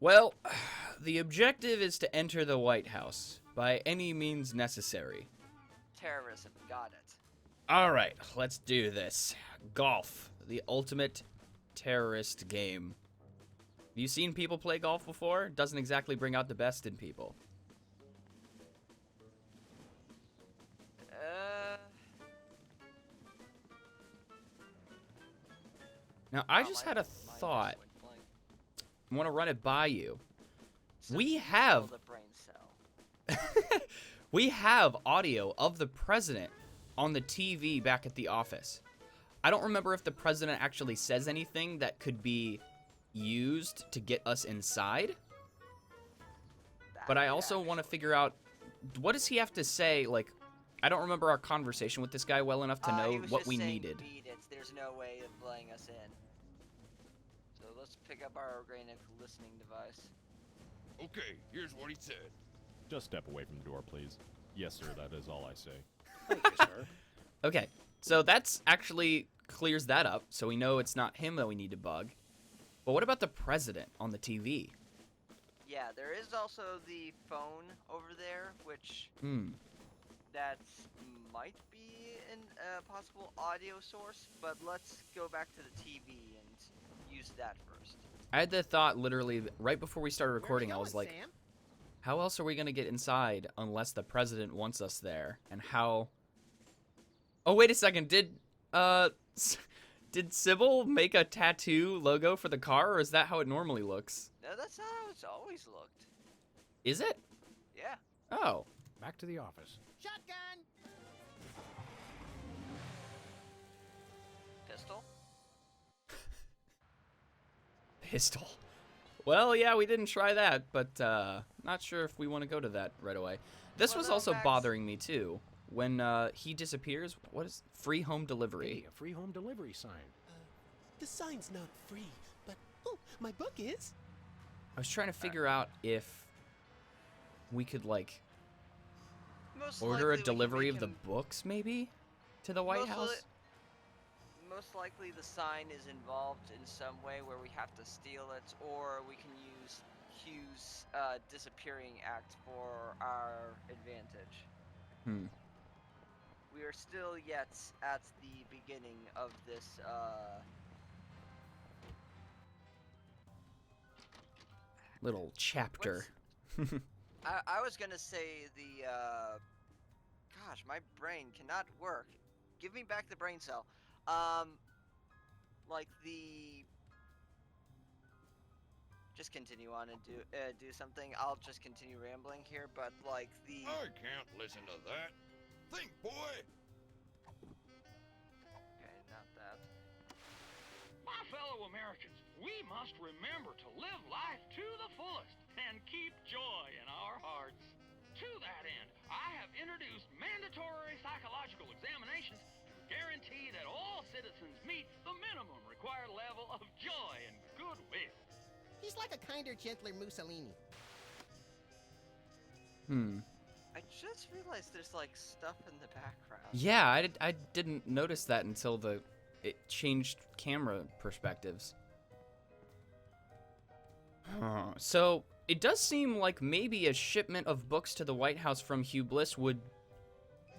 Well, the objective is to enter the White House by any means necessary. Terrorism, got it. Alright, let's do this. Golf, the ultimate terrorist game. Have you seen people play golf before? It doesn't exactly bring out the best in people. Now, I just had a thought. I want to run it by you. We have we have audio of the president on the TV back at the office. I don't remember if the president actually says anything that could be used to get us inside. But I also want to figure out, what does he have to say? Like, I don't remember our conversation with this guy well enough to know what we needed. Beat it. There's no way of letting us in. So let's pick up our organic listening device. Okay, here's what he said. Just step away from the door, please. Yes, sir, that is all I say. Thank you, sir. Okay, so that's actually clears that up, so we know it's not him that we need to bug. But what about the president on the TV? Yeah, there is also the phone over there, which that might be a possible audio source, but let's go back to the TV and use that first. I had the thought literally right before we started recording. I was like, Sam? how else are we going to get inside unless the president wants us there? And how... Oh, wait a second. Did Sybil make a tattoo logo for the car, or is that how it normally looks? No, that's not how it's always looked. Is it? Yeah. Oh. Back to the office. Shotgun! Pistol? Pistol. Well, yeah, we didn't try that, but not sure if we want to go to that right away. This was also bothering me, too. When he disappears, what is free home delivery? Hey, a free home delivery sign. The sign's not free, but oh, my book is. I was trying to figure out if we could, like, order a delivery of the books, maybe, to the White House? Most likely the sign is involved in some way where we have to steal it, or we can use Hugh's disappearing act for our advantage. We are still yet at the beginning of this, little chapter. I was gonna say the, gosh, my brain cannot work. Give me back the brain cell. Like the... Just continue on and do something. I'll just continue rambling here, but like the... I can't listen to that. Think, boy! Okay, not that. My fellow Americans, we must remember to live life to the fullest and keep joy in our hearts. To that end, I have introduced mandatory psychological examinations to guarantee that all citizens meet the minimum required level of joy and goodwill. He's like a kinder, gentler Mussolini. I just realized there's like stuff in the background. Yeah, I didn't notice that until it changed camera perspectives. So it does seem like maybe a shipment of books to the White House from Hugh Bliss would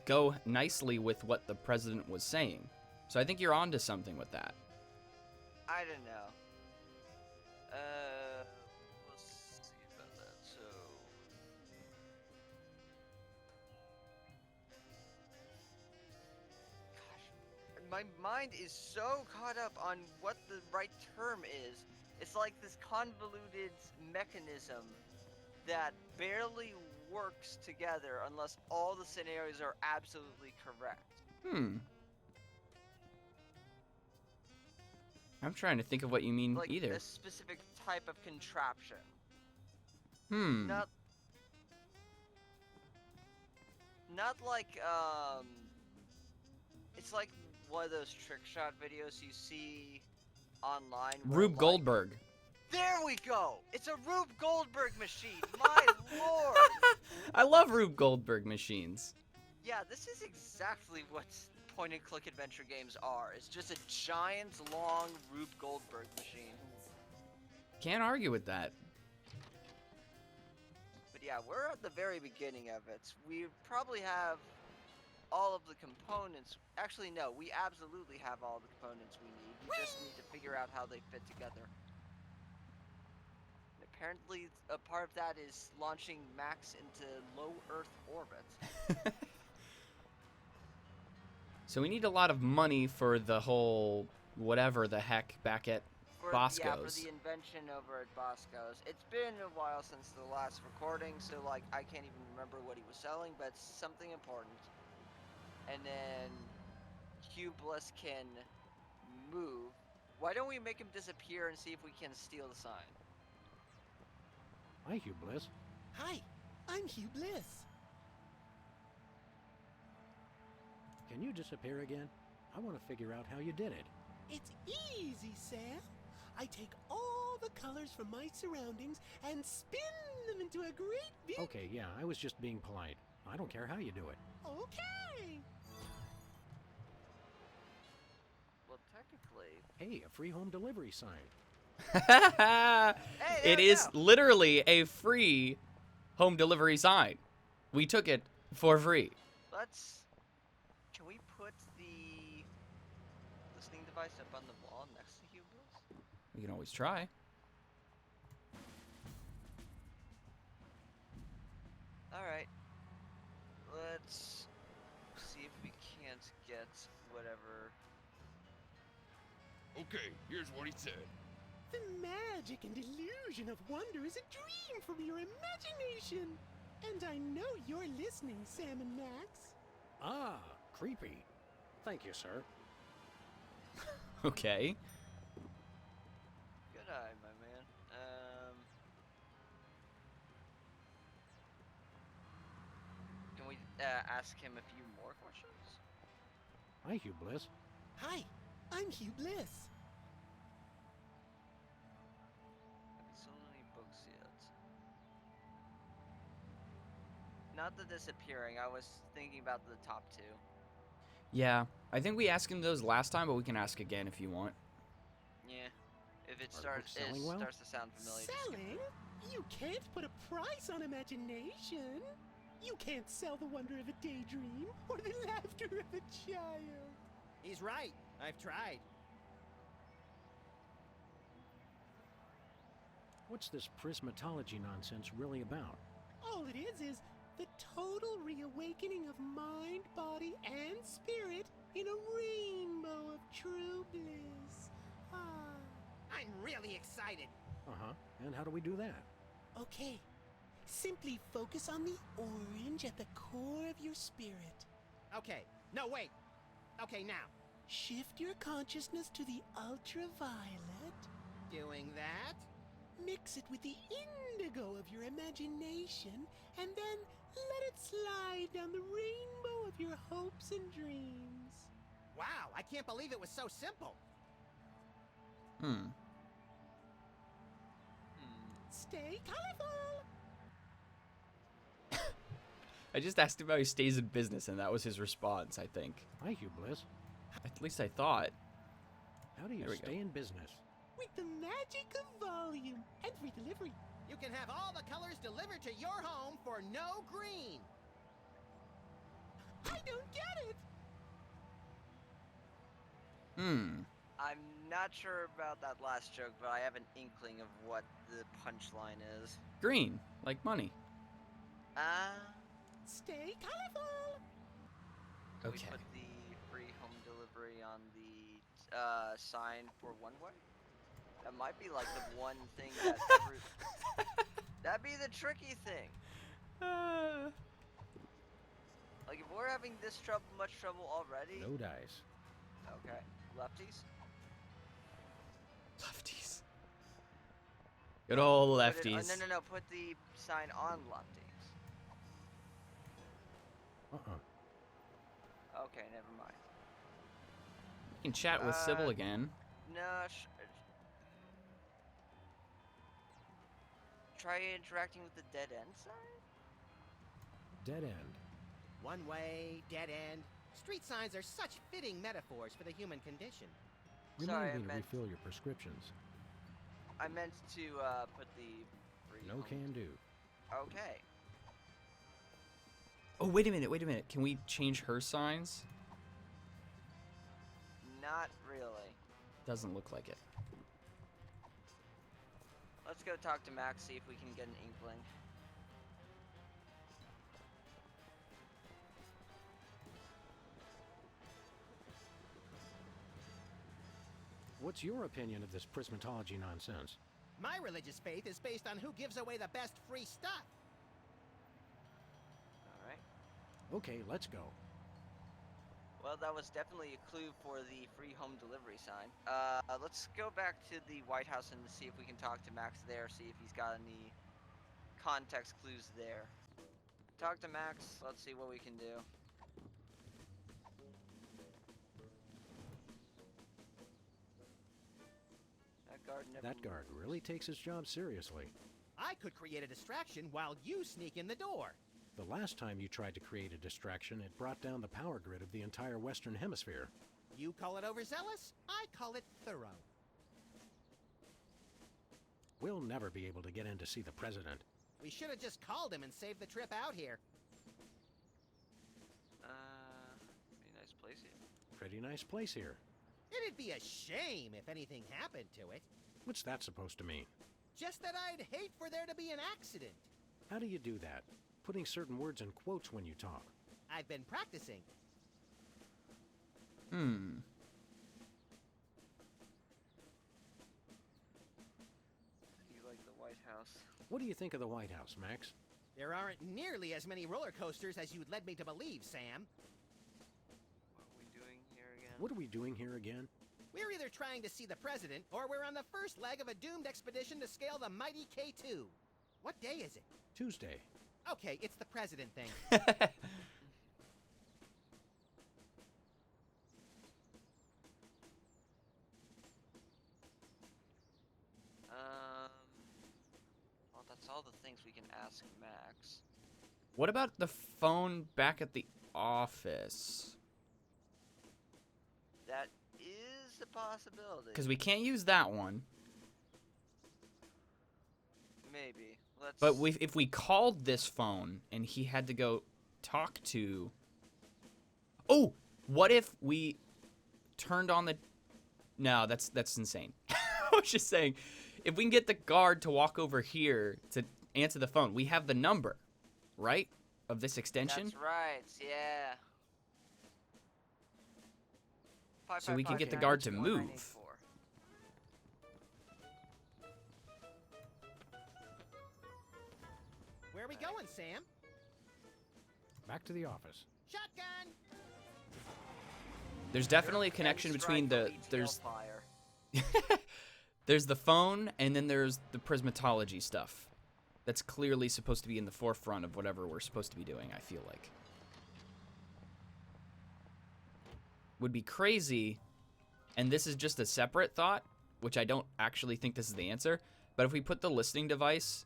go nicely with what the president was saying. So I think you're onto something with that. I don't know. Let's see about that. So, gosh, my mind is so caught up on what the right term is. It's like this convoluted mechanism that barely works together unless all the scenarios are absolutely correct. I'm trying to think of what you mean Like either. a specific type of contraption. Not like, it's like one of those trick shot videos you see online. Rube Goldberg. There we go! It's a Rube Goldberg machine, my lord! I love Rube Goldberg machines. Yeah, this is exactly what point-and-click adventure games are. It's just a giant, long Rube Goldberg machine. Can't argue with that. But yeah, we're at the very beginning of it. We probably have all of the components. Actually, no, we absolutely have all the components we need. We just need to figure out how they fit together. And apparently, a part of that is launching Max into low Earth orbit. So we need a lot of money for the whole whatever the heck back at Yeah, for Bosco's. the invention over at Bosco's. It's been a while since the last recording, so like I can't even remember what he was selling, but it's something important. And then Hubeless can move. Why don't we make him disappear and see if we can steal the sign? Hi, Hugh Bliss. Hi, I'm Hugh Bliss. Can you disappear again? I want to figure out how you did it. It's easy, Sam. I take all the colors from my surroundings and spin them into a great big... Okay, yeah, I was just being polite. I don't care how you do it. Okay. Well, technically... Hey, a free home delivery sign. Hey, there It we is go. literally a free home delivery sign. We took it for free. Let's... Can we put the listening device up on the wall next to Hubeless? We can always try. Alright. Let's see if we can't get whatever... Okay, here's what he said. The magic and illusion of wonder is a dream from your imagination. And I know you're listening, Sam and Max. Ah, creepy. Thank you, sir. Okay. Good eye, my man. Can we ask him a few more questions? Hi, Hugh Bliss. Hi, I'm Hugh Bliss. Haven't sold any books yet. Not the disappearing. I was thinking about the top two. Yeah, I think we asked him those last time, but we can ask again if you want. Yeah. If it Are starts, books selling well? starts to sound familiar. just skip Selling? You can't put a price on imagination. You can't sell the wonder of a daydream or the laughter of a child. He's right. I've tried. What's this prismatology nonsense really about? All it is the total reawakening of mind, body, and spirit in a rainbow of true bliss. Ah. I'm really excited. Uh-huh. And how do we do that? Okay. Simply focus on the orange at the core of your spirit. Okay. No, wait. Okay, now. Shift your consciousness to the ultraviolet. Doing that. Mix it with the indigo of your imagination, and then let it slide down the rainbow of your hopes and dreams. Wow, I can't believe it was so simple. Hmm. Stay colorful. I just asked him how he stays in business, and that was his response, I think. Hi, Hugh Bliss. At least I thought. How do you There we go. stay in business? With the magic of volume and free delivery. You can have all the colors delivered to your home for no green. I don't get it. Hmm. I'm not sure about that last joke, but I have an inkling of what the punchline is. Green, like money. Stay colorful. Can we Okay. put the free home delivery on the sign for one way? That might be like the one thing that that'd be the tricky thing. Like if we're having this much trouble already. No dice. Okay, lefties. Lefties. Good old Put it- lefties. no. Put the sign on lefties. Uh-uh. Okay, never mind. You can chat with Sybil again. No. Try interacting with the dead end sign. Dead end. One way, dead end. Street signs are such fitting metaphors for the human condition. Sorry, Remind me to I meant- refill your prescriptions. I meant to put the free No home- can do. Okay. Oh, wait a minute. Can we change her signs? Not really. Doesn't look like it. Let's go talk to Max, see if we can get an inkling. What's your opinion of this prismatology nonsense? My religious faith is based on who gives away the best free stuff. Alright. Okay, let's go. Well, that was definitely a clue for the free home delivery sign. Let's go back to the White House and see if we can talk to Max there, see if he's got any context clues there. Talk to Max, let's see what we can do. That guard really takes his job seriously. I could create a distraction while you sneak in the door. The last time you tried to create a distraction, it brought down the power grid of the entire Western Hemisphere. You call it overzealous, I call it thorough. We'll never be able to get in to see the president. We should have just called him and saved the trip out here. Pretty nice place here. Pretty nice place here. It'd be a shame if anything happened to it. What's that supposed to mean? Just that I'd hate for there to be an accident. How do you do that? Putting certain words in quotes when you talk. I've been practicing. Hmm. You like the White House? What do you think of the White House, Max? There aren't nearly as many roller coasters as you'd led me to believe, Sam. What are we doing here again? What are we doing here again? We're either trying to see the president, or we're on the first leg of a doomed expedition to scale the mighty K2. What day is it? Tuesday. Okay, it's the president thing. Well, that's all the things we can ask Max. What about the phone back at the office? That is a possibility. Because we can't use that one. Maybe. Let's. But if we called this phone and he had to go talk to... Oh! What if we turned on the... No, that's insane. I was just saying, if we can get the guard to walk over here to answer the phone, we have the number, right? Of this extension? That's right, yeah. So we can get the guard to move. Where are we going, Sam? Back to the office. Shotgun! There's definitely a connection between the... Tailfire. There's the phone, and then there's the prismatology stuff. That's clearly supposed to be in the forefront of whatever we're supposed to be doing, I feel like. Would be crazy, and this is just a separate thought, which I don't actually think this is the answer, but if we put the listening device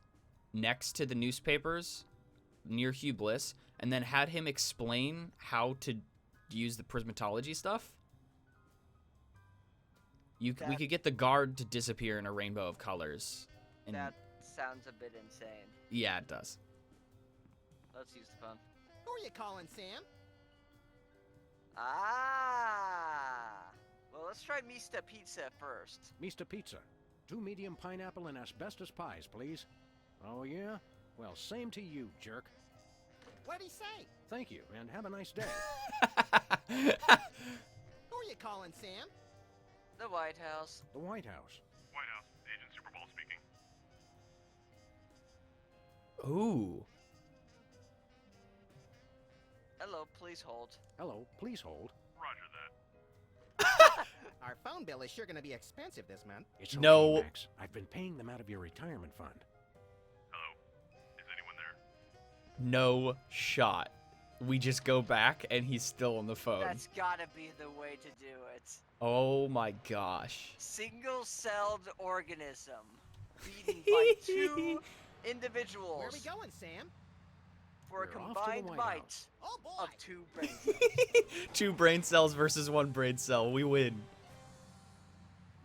next to the newspapers near Hugh Bliss, and then had him explain how to use the prismatology stuff, we could get the guard to disappear in a rainbow of colors. And That sounds a bit insane. yeah, it does. Let's use the phone. Who are you calling, Sam? Ah! Well, let's try Mista Pizza first. Mr. Pizza. 2 medium pineapple and asbestos pies, please. Oh, yeah? Well, same to you, jerk. What'd he say? Thank you, and have a nice day. Who are you calling, Sam? The White House. The White House. White House, Agent Superball speaking. Ooh. Hello, please hold. Hello, please hold. Roger that. Our phone bill is sure going to be expensive this month. It's No. okay, Max. I've been paying them out of your retirement fund. Hello. Is anyone there? No shot. We just go back and he's still on the phone. That's gotta be the way to do it. Oh my gosh. Single-celled organism beaten by 2 individuals Where are we going, Sam? for a We're off to the combined White might House. Oh, boy! of 2 brain cells. 2 brain cells versus 1 brain cell. We win.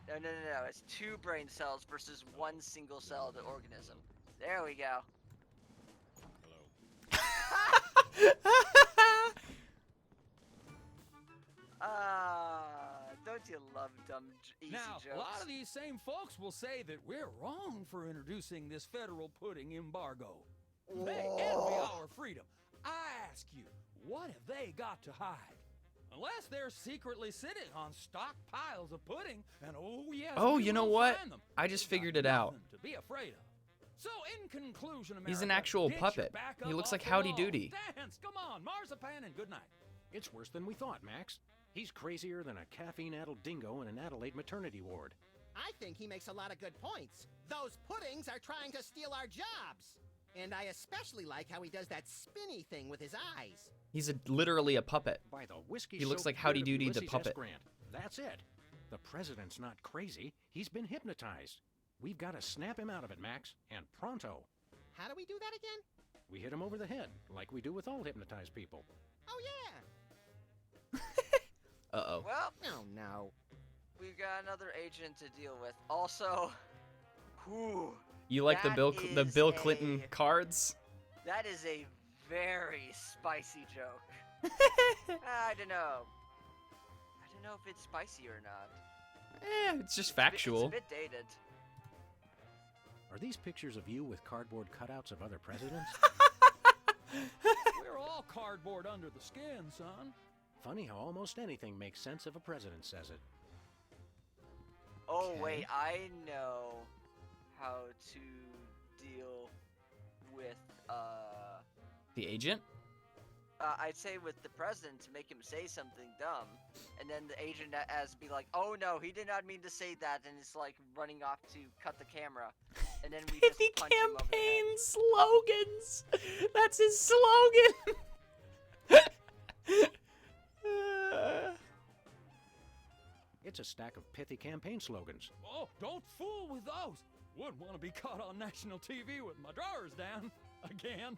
No. It's 2 brain cells versus 1 single-celled organism. There we go. Hello. Don't you love dumb, easy Now, jokes? a lot of these same folks will say that we're wrong for introducing this federal pudding embargo. They envy our freedom. I ask you, what have they got to hide? Unless they're secretly sitting on stockpiles of pudding, and oh yes, Oh, we you know will what? find them. I just We've got figured it out. nothing to be afraid of. So, in conclusion, America, He's an actual get your puppet. back He up looks off like the Howdy wall. Doody. Dance, come on, marzipan, and good night. It's worse than we thought, Max. He's crazier than a caffeine-addled dingo in an Adelaide maternity ward. I think he makes a lot of good points. Those puddings are trying to steal our jobs. And I especially like how he does that spinny thing with his eyes. He's literally a puppet. By the whiskey. He looks like Howdy Doody the puppet. Grant. That's it. The president's not crazy. He's been hypnotized. We've got to snap him out of it, Max, and pronto. How do we do that again? We hit him over the head, like we do with all hypnotized people. Oh, yeah. Uh-oh. Well, Oh, no. we've got another agent to deal with. Also, whew, You like the that Bill is Clinton a- cards? that is a very spicy joke. I don't know. I don't know if it's spicy or not. It's just It's factual. a bit dated. Are these pictures of you with cardboard cutouts of other presidents? We're all cardboard under the skin, son. Funny how almost anything makes sense if a president says it. Oh Okay. wait, I know how to deal with The agent? I'd say with the president to make him say something dumb, and then the agent as be like, "Oh no, he did not mean to say that," and it's like running off to cut the camera, and then we just Pithy punch him over the campaign head. slogans. That's his slogan. It's a stack of pithy campaign slogans. Oh, don't fool with those. Wouldn't want to be caught on national TV with my drawers down again.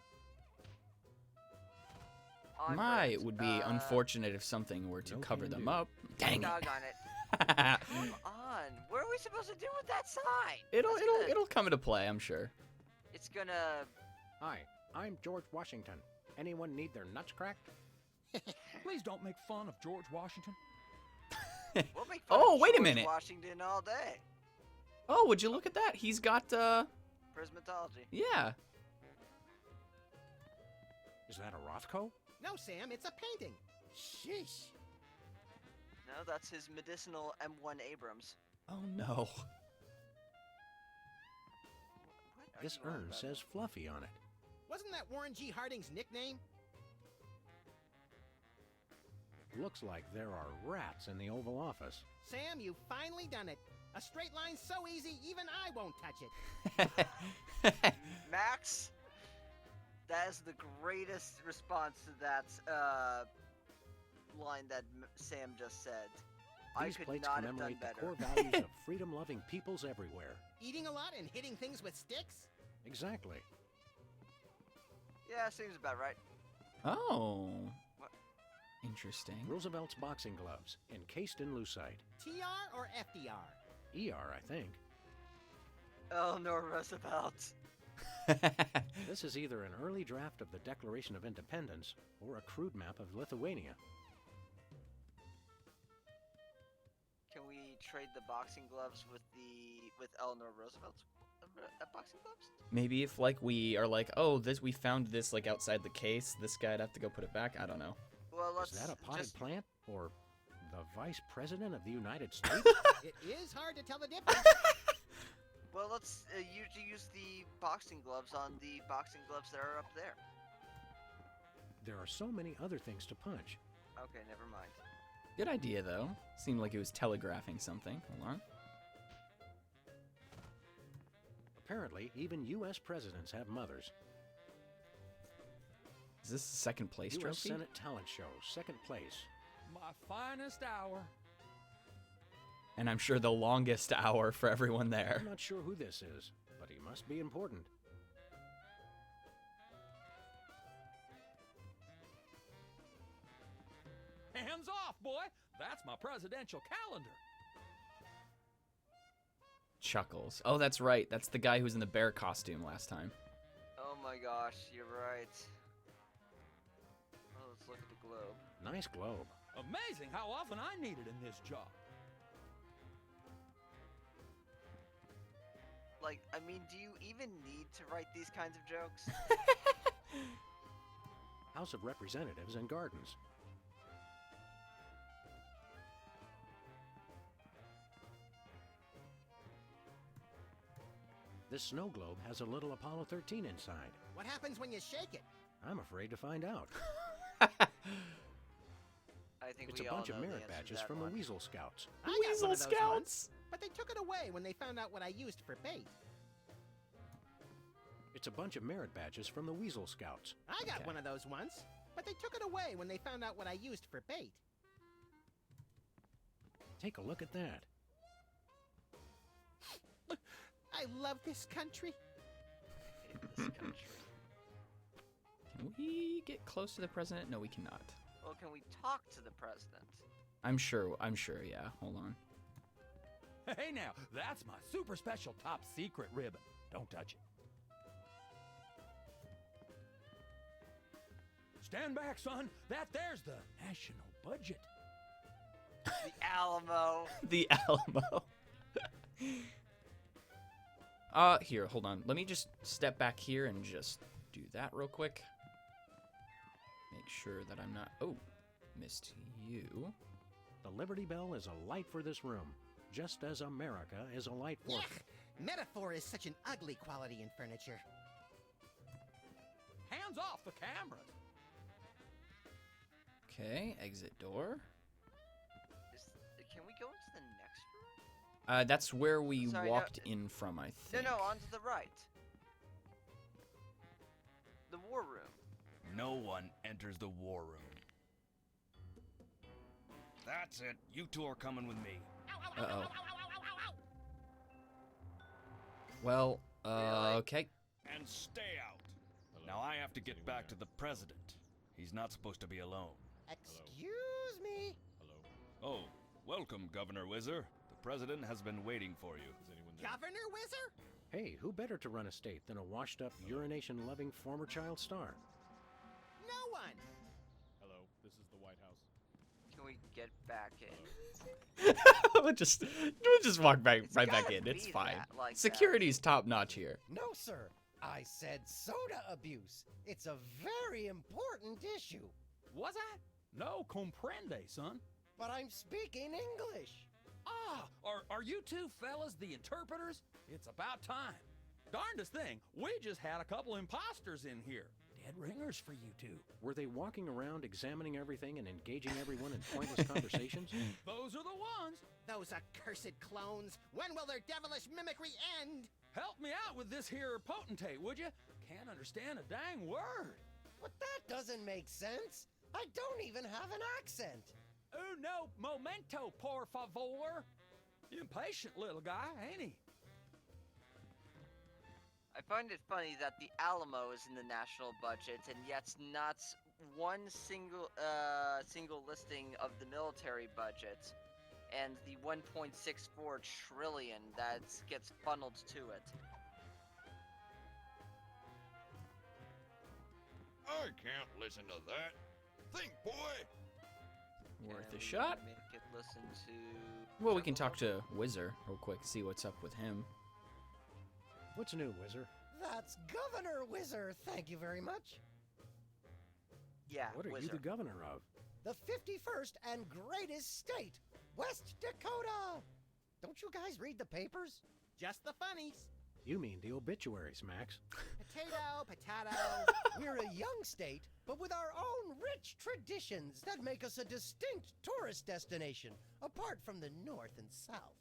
On My, brand. it would be unfortunate if something were to no cover can them do. up. Dang Dog it. on it. Come on. What are we supposed to do with that sign? It'll come into play, I'm sure. It's gonna. Hi, I'm George Washington. Anyone need their nuts cracked? Please don't make fun of George Washington. We'll make fun Oh, of wait a George minute. Washington all day. Oh, would you look at that? He's got Prismatology. yeah. Is that a Rothko? No, Sam, it's a painting. Sheesh. No, that's his medicinal M1 Abrams. Oh no. What are This you on urn about? says Fluffy on it. Wasn't that Warren G. Harding's nickname? Looks like there are rats in the Oval Office. Sam, you've finally done it. A straight line's so easy, even I won't touch it. Max, that is the greatest response to that line that Sam just said. These I could plates not have done commemorate the better. core values of freedom-loving peoples everywhere. Eating a lot and hitting things with sticks? Exactly. Yeah, seems about right. Oh. What? Interesting. Roosevelt's boxing gloves, encased in lucite. TR or FDR? ER, I think. Eleanor Roosevelt. This is either an early draft of the Declaration of Independence or a crude map of Lithuania. Can we trade the boxing gloves with Eleanor Roosevelt's boxing gloves? Maybe if like we are like, oh, we found this like outside the case, this guy'd have to go put it back. I don't know. Well, let's Is that a potted just plant or the Vice President of the United States? It is hard to tell the difference. well let's use the boxing gloves on the boxing gloves that are up there. There are so many other things to punch. Okay, never mind. Good idea though. Seemed like it was telegraphing something. Hold on. Apparently, even U.S. presidents have mothers. Is this the second place U.S. trophy? Senate talent show, second place. My finest hour. And I'm sure the longest hour for everyone there. I'm not sure who this is, but he must be important. Hands off, boy. That's my presidential calendar. Chuckles. Oh, that's right. That's the guy who was in the bear costume last time. Oh my gosh, you're right. Let's look at the globe. Nice globe. Amazing how often I need it in this job. Like, I mean, do you even need to write these kinds of jokes? House of Representatives and Gardens. This snow globe has a little Apollo 13 inside. What happens when you shake it? I'm afraid to find out. I think It's we a all bunch of know the merit answer to badges that from one. the Weasel Scouts. I got one Weasel of those once, Scouts. but they took it away when they found out what I used for bait. It's a bunch of merit badges from the Weasel Scouts. I got Okay. one of those once, but they took it away when they found out what I used for bait. Take a look at that. I love this country. Hate this country. Can we get close to the president? No, we cannot. Well, can we talk to the president? I'm sure, yeah. Hold on. Hey now, that's my super special top secret ribbon. Don't touch it. Stand back, son. There's the national budget. The Alamo. The Alamo. Here, hold on. Let me just step back here and just do that real quick. Make sure that I'm not... Oh, missed you. The Liberty Bell is a light for this room, just as America is a light for... Yuck! Metaphor is such an ugly quality in furniture. Hands off the cameras. Okay, exit door. Can we go into the next room? That's where we Sorry, no, walked in from, I think. No, on to the right. The war room. No one enters the war room. That's it. You two are coming with me. Uh-oh. Well, Really? okay. And stay out. Now I have to get back to the president. He's not supposed to be alone. Excuse me. Hello. Oh, welcome, Governor Whizzer. The president has been waiting for you. Is anyone there? Governor Whizzer? Hey, who better to run a state than a washed-up, urination-loving former child star? No one. Hello. This is the White House. Can we get back in? we'll just walk back It's right back gotta in. It's be fine. that, like that. Security's top notch here. No, sir. I said soda abuse. It's a very important issue. Was that? No comprende, son. But I'm speaking English. Ah, are you two fellas the interpreters? It's about time. Darndest thing, we just had a couple imposters in here. Dead ringers for you two. Were they walking around examining everything and engaging everyone in pointless conversations? Those are the ones. Those accursed clones. When will their devilish mimicry end? Help me out with this here potentate, would you? Can't understand a dang word. But that doesn't make sense. I don't even have an accent. Uno momento, por favor. Impatient little guy, ain't he? I find it funny that the Alamo is in the national budget, and yet not one single listing of the military budget, and the 1.64 trillion that gets funneled to it. I can't listen to that. Think, boy. Worth Can a we shot. Make it listen to. Well, we can talk to Whizzer real quick, see what's up with him. What's new, Whizzer? That's Governor Whizzer. Thank you very much. Yeah. What are you Whizzer. the governor of? The 51st and greatest state, West Dakota. Don't you guys read the papers? Just the funnies. You mean the obituaries, Max. Potato, potato. We're a young state, but with our own rich traditions that make us a distinct tourist destination, apart from the north and south.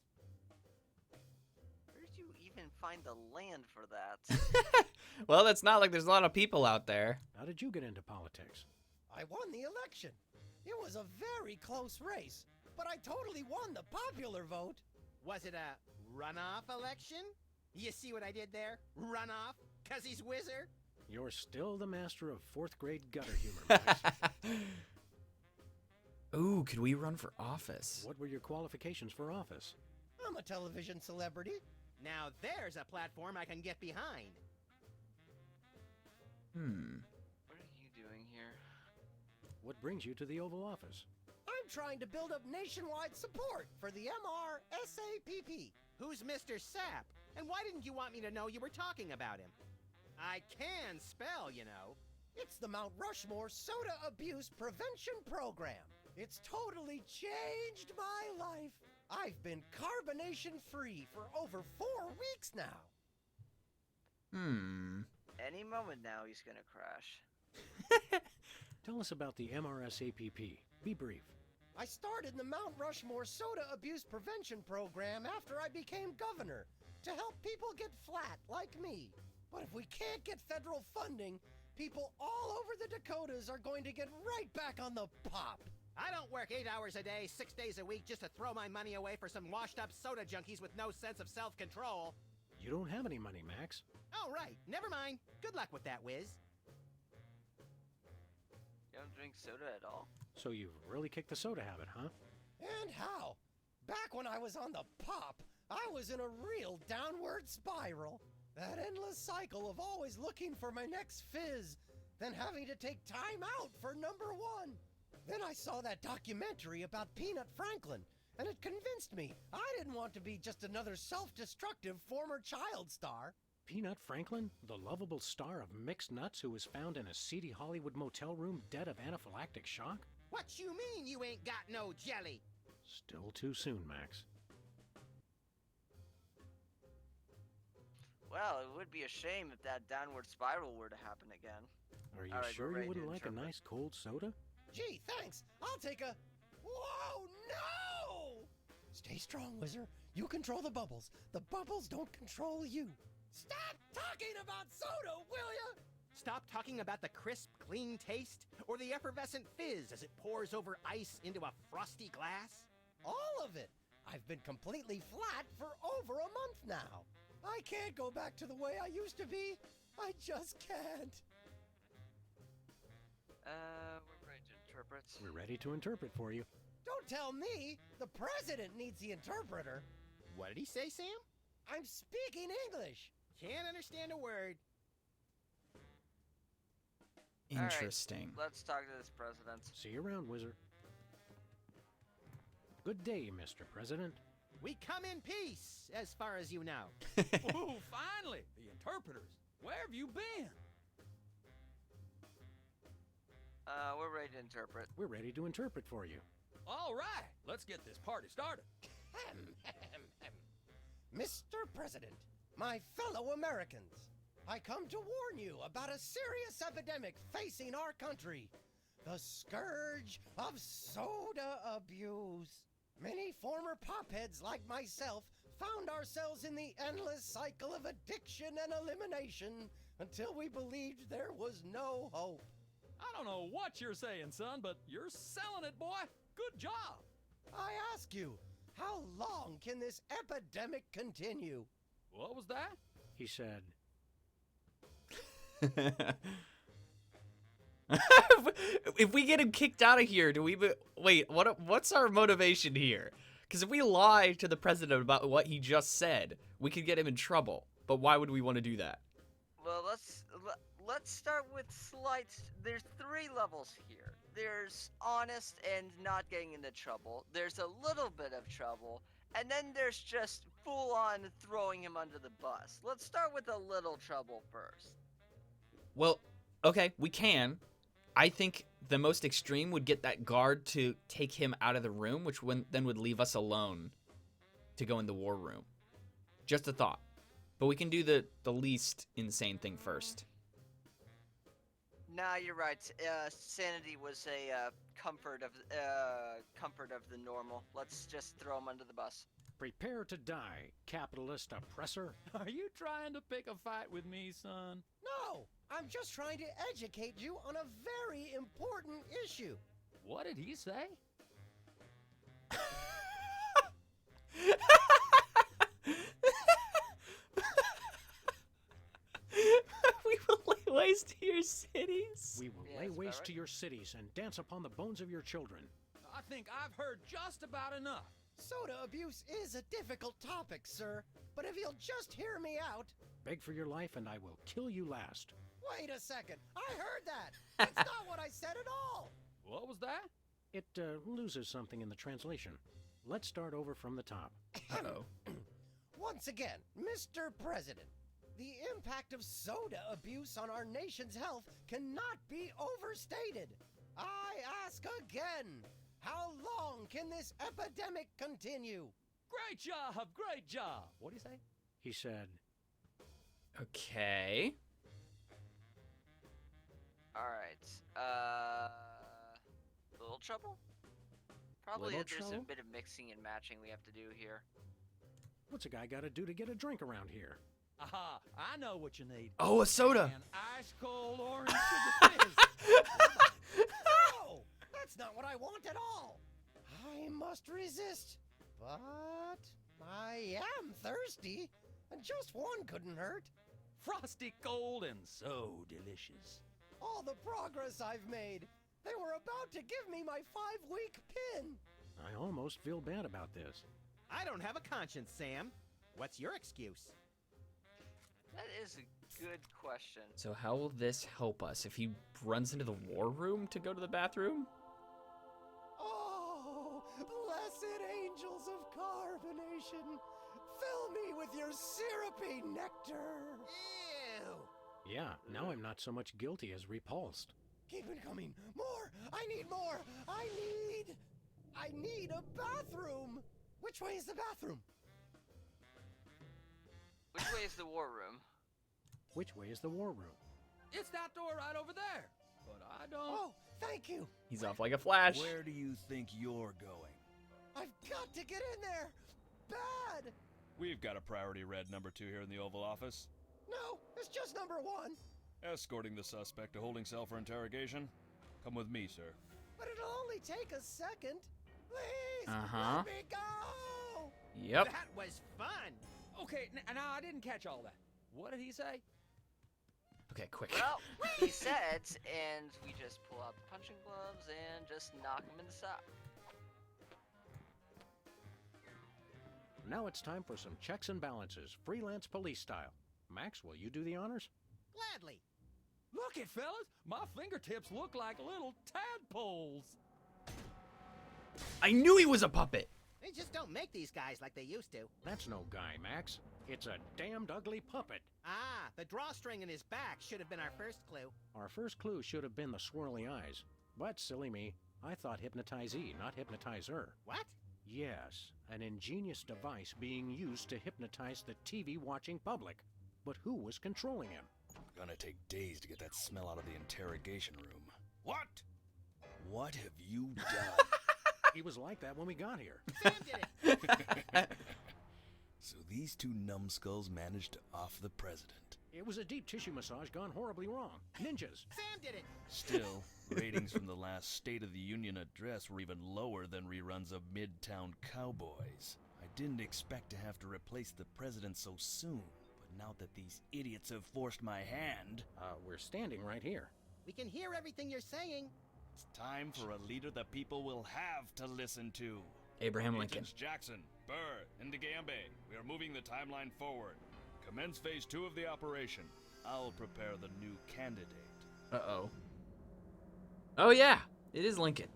Where did you even find the land for that? Well, it's not like there's a lot of people out there. How did you get into politics? I won the election. It was a very close race, but I totally won the popular vote. Was it a runoff election? You see what I did there? Runoff? 'Cause he's Whizzer? You're still the master of fourth grade gutter humor, Max. Ooh, could we run for office? What were your qualifications for office? I'm a television celebrity. Now there's a platform I can get behind. What are you doing here? What brings you to the Oval Office? I'm trying to build up nationwide support for the MRSAPP. Who's Mr. Sap? And why didn't you want me to know you were talking about him? I can spell, you know. It's the Mount Rushmore Soda Abuse Prevention Program. It's totally changed my life. I've been carbonation-free for over 4 weeks now. Any moment now, he's gonna crash. Tell us about the MRSAPP. Be brief. I started the Mount Rushmore Soda Abuse Prevention Program after I became governor to help people get flat like me. But if we can't get federal funding, people all over the Dakotas are going to get right back on the pop. I don't work 8 hours a day, 6 days a week just to throw my money away for some washed-up soda junkies with no sense of self-control. You don't have any money, Max. Oh, right. Never mind. Good luck with that, Wiz. You don't drink soda at all? So you've really kicked the soda habit, huh? And how? Back when I was on the pop, I was in a real downward spiral. That endless cycle of always looking for my next fizz, then having to take time out for number 1. Then I saw that documentary about Peanut Franklin, and it convinced me I didn't want to be just another self-destructive former child star. Peanut Franklin, the lovable star of mixed nuts who was found in a seedy Hollywood motel room dead of anaphylactic shock? What you mean you ain't got no jelly? Still too soon, Max. Well, it would be a shame if that downward spiral were to happen again. Are you All right, sure we're you ready wouldn't to like a interpret. nice cold soda? Gee, thanks. I'll take a... Whoa, no! Stay strong, Wizard. You control the bubbles. The bubbles don't control you. Stop talking about soda, will ya? Stop talking about the crisp, clean taste, or the effervescent fizz as it pours over ice into a frosty glass. All of it. I've been completely flat for over a month now. I can't go back to the way I used to be. I just can't. We're ready to interpret. We're ready to interpret for you. Don't tell me. The president needs the interpreter. What did he say, Sam? I'm speaking English. Can't understand a word. Interesting. Let's talk to this president. See you around, Wizard. Good day, Mr. President. We come in peace, as far as you know. Ooh, finally! The interpreters. Where have you been? We're ready to interpret. We're ready to interpret for you. All right, let's get this party started. Mr. President, my fellow Americans, I come to warn you about a serious epidemic facing our country. The scourge of soda abuse. Many former popheads like myself found ourselves in the endless cycle of addiction and elimination until we believed there was no hope. I don't know what you're saying, son, but you're selling it, boy. Good job. I ask you, how long can this epidemic continue? What was that? He said, If we get him kicked out of here, do we... Wait, what's our motivation here? Because if we lie to the president about what he just said, we could get him in trouble. But why would we want to do that? Well, let's start with slight. There's 3 levels here. There's honest and not getting into trouble. There's a little bit of trouble. And then there's just full-on throwing him under the bus. Let's start with a little trouble first. Well, okay, we can. I think the most extreme would get that guard to take him out of the room, which then would leave us alone to go in the war room. Just a thought. But we can do the least insane thing first. Nah, you're right. Sanity was a comfort of the normal. Let's just throw him under the bus. "Prepare to die, capitalist oppressor." Are you trying to pick a fight with me, son? No, I'm just trying to educate you on a very important issue. What did he say? We will lay waste to your cities. We will Yeah, lay that's about waste right. to your cities and dance upon the bones of your children. I think I've heard just about enough. Soda abuse is a difficult topic, sir, but if you'll just hear me out... Beg for your life and I will kill you last. Wait a second, I heard that! That's not what I said at all! What was that? It loses something in the translation. Let's start over from the top. Uh-oh. Once again, Mr. President, the impact of soda abuse on our nation's health cannot be overstated. I ask again, how long can this epidemic continue? Great job, great job. What'd he say? He said, Okay. Alright, little trouble? Probably Little there's trouble? a bit of mixing and matching we have to do here. what's a guy got to do to get a drink around here? Aha, I know what you need. Oh, a soda. An ice cold orange sugar fizz. No, that's not what I want at all. I must resist, but I am thirsty, and just one couldn't hurt. Frosty cold and so delicious. All the progress I've made. They were about to give me my 5-week pin. I almost feel bad about this. I don't have a conscience, Sam. What's your excuse? That is a good question. So how will this help us if he runs into the war room to go to the bathroom? Oh, blessed angels of carbonation, fill me with your syrupy nectar. Ew! Yeah, now I'm not so much guilty as repulsed. Keep it coming. More! I need more! I need a bathroom! Which way is the bathroom? Which way is the war room? Which way is the war room? It's that door right over there. But I don't. Oh, thank you! He's off like a flash. Where do you think you're going? I've got to get in there! Bad! We've got a priority red number 2 here in the Oval Office. No, it's just number 1. Escorting the suspect to holding cell for interrogation. Come with me, sir. But it'll only take a second. Please, Uh-huh. let me go! Yep. That was fun! Okay, now I didn't catch all that. What did he say? Okay, quick. Well, he said, and we just pull out the punching gloves and just knock him in the side. Now it's time for some checks and balances, freelance police style. Max, will you do the honors? Gladly. Look it, fellas. My fingertips look like little tadpoles. I knew he was a puppet. They just don't make these guys like they used to. That's no guy, Max. It's a damned ugly puppet. Ah, the drawstring in his back should have been our first clue. Our first clue should have been the swirly eyes. But, silly me, I thought hypnotizee, not hypnotizer. What? Yes, an ingenious device being used to hypnotize the TV-watching public. But who was controlling him? Gonna take days to get that smell out of the interrogation room. What? What have you done? He was like that when we got here. Sam did it! So these 2 numbskulls managed to off the president. It was a deep tissue massage gone horribly wrong. Ninjas. Sam did it! Still, ratings from the last State of the Union address were even lower than reruns of Midtown Cowboys. I didn't expect to have to replace the president so soon, but now that these idiots have forced my hand, We're standing right here. We can hear everything you're saying. it's time for a leader the people will have to listen to. Abraham Lincoln. Agents Jackson, Burr, and DeGambe, we are moving the timeline forward. Commence phase 2 of the operation. I'll prepare the new candidate. Uh-oh. Oh, yeah. It is Lincoln.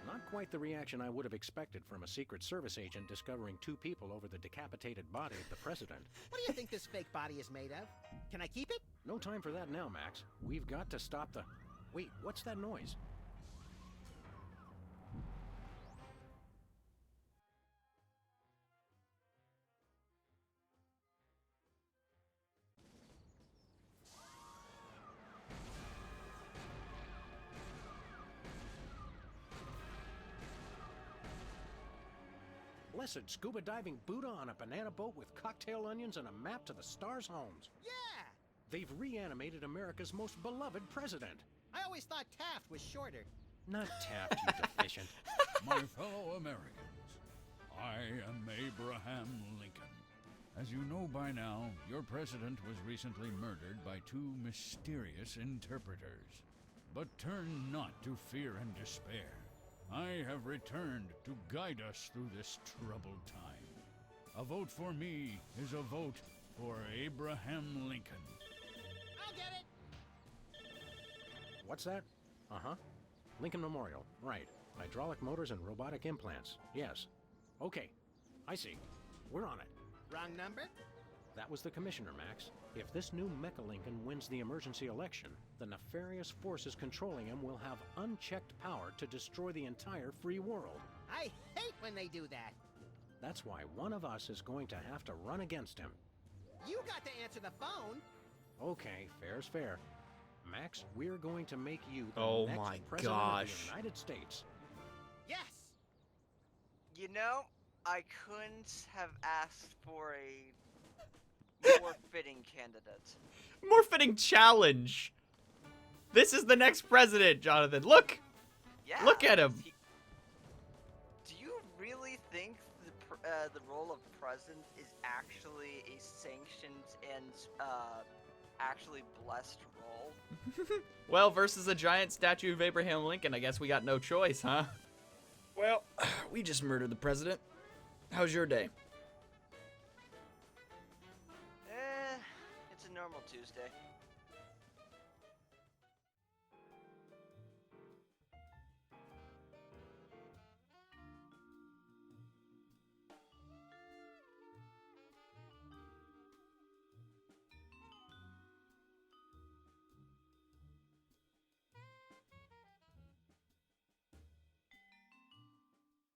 Not quite the reaction I would have expected from a Secret Service agent discovering 2 people over the decapitated body of the president. What do you think this fake body is made of? Can I keep it? No time for that now, Max. We've got to stop the... Wait, what's that noise? Blessed scuba diving Buddha on a banana boat with cocktail onions and a map to the stars' homes. Yeah! They've reanimated America's most beloved president. I always thought Taft was shorter. Not Taft, you deficient. My fellow Americans, I am Abraham Lincoln. As you know by now, your president was recently murdered by 2 mysterious interpreters. But turn not to fear and despair. I have returned to guide us through this troubled time. A vote for me is a vote for Abraham Lincoln. I'll get it. What's that? Uh-huh. Lincoln Memorial. Right. Hydraulic motors and robotic implants. Yes. Okay. I see. We're on it. Wrong number? That was the commissioner, Max. If this new Mecha Lincoln wins the emergency election, the nefarious forces controlling him will have unchecked power to destroy the entire free world. I hate when they do that. That's why one of us is going to have to run against him. You got to answer the phone. Okay, fair's fair. Max, we're going to make you the Oh next my president gosh. of the United States. Yes. You know, I couldn't have asked for a more fitting candidate. More fitting challenge. This is the next president, Jonathan. Look. Yeah. Look at him. Do you really think the role of president is actually a sanctioned and actually blessed role? Well, versus a giant statue of Abraham Lincoln, I guess we got no choice, huh? Well, we just murdered the president. How's your day? It's a normal Tuesday.